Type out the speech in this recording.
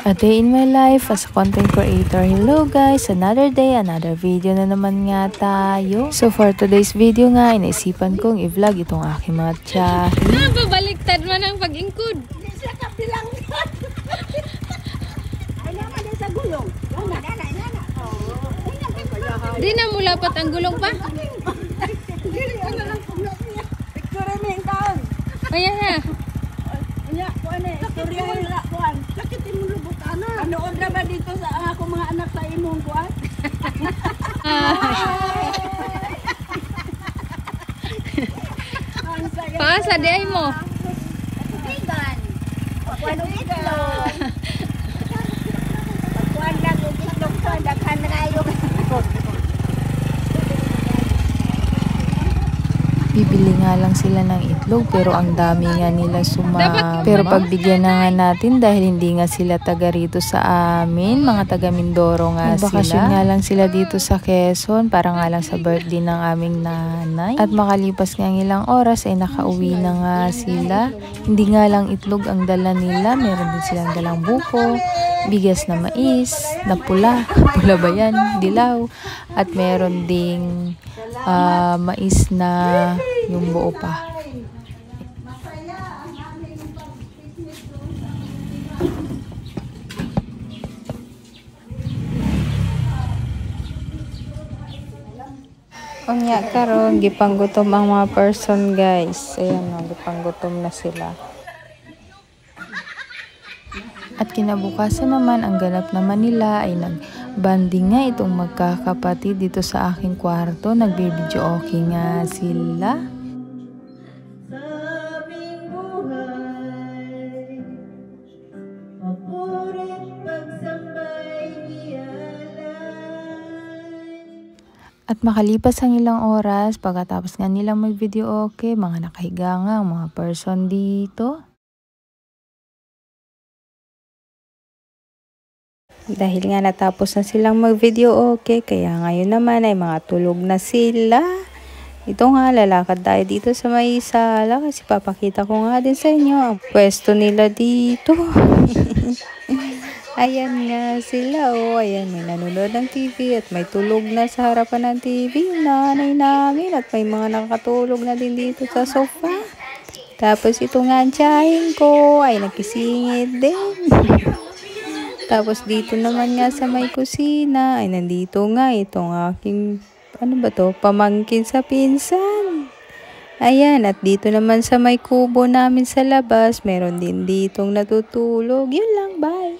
A day in my life as a content creator. Hello guys, another day, another video na naman nga tayo. So for today's video nga, inaisipan kong i-vlog itong aking mga tiyahin. Babaliktad man ang pag-ingkod. Hindi siya kapilang. Ay naman din sa gulong. Di na mula pat ang gulong pa. Dili ano lang pugno niya. Picture mi ang taon. Ayan na. Anya kuan eh. Storya wala kuan. Sakit imong lubot ana. Ano ra ba dito sa ako mga anak sa imong kuan? Paasa di ay mo. Tigan. Kuan og itlog. Kuan lang og itlog kuan daghan rayo. Bibili nga lang sila ng itlog pero ang dami nga nila pero pagbigyan na nga natin dahil hindi nga sila taga rito sa amin, mga taga Mindoro nga sila. Nagbakasyon nga lang sila dito sa Quezon para nga lang sa birthday ng aming nanay. At makalipas nga ilang oras ay nakauwi na nga sila. Hindi nga lang itlog ang dala nila, meron din silang dalang buko, bigas na mais, na pula, pula ba yan? Dilaw. At meron ding mais na yung buo pa. Unya karon gipanggutom ang mga person guys. Ayan o, gipanggutom na sila. At kinabukasan naman, ang ganap naman nila ay nagbanding nga itong magkakapatid dito sa aking kwarto. Nagbibidyo okay nga sila. At makalipas ang ilang oras, pagkatapos nga nilang mag-video okay, mga nakahiga nga ang mga person dito. Dahil nga natapos na silang mag-video okay, kaya ngayon naman ay mga tulog na sila. Ito nga, lalakad tayo dito sa may sala kasi papakita ko nga din sa inyo ang pwesto nila dito. Ayan nga sila, oh. Ayan, may nanonood ng TV at may tulog na sa harapan ng TV yung nanay namin at may mga nakatulog na din dito sa sofa. Tapos ito nga ang tiyahin ko ay nakisingit din. Tapos dito naman nga sa may kusina ay nandito nga itong aking pamangkin sa pinsan. Ayan, at dito naman sa may kubo namin sa labas, meron din ditong natutulog. Yun lang, bye!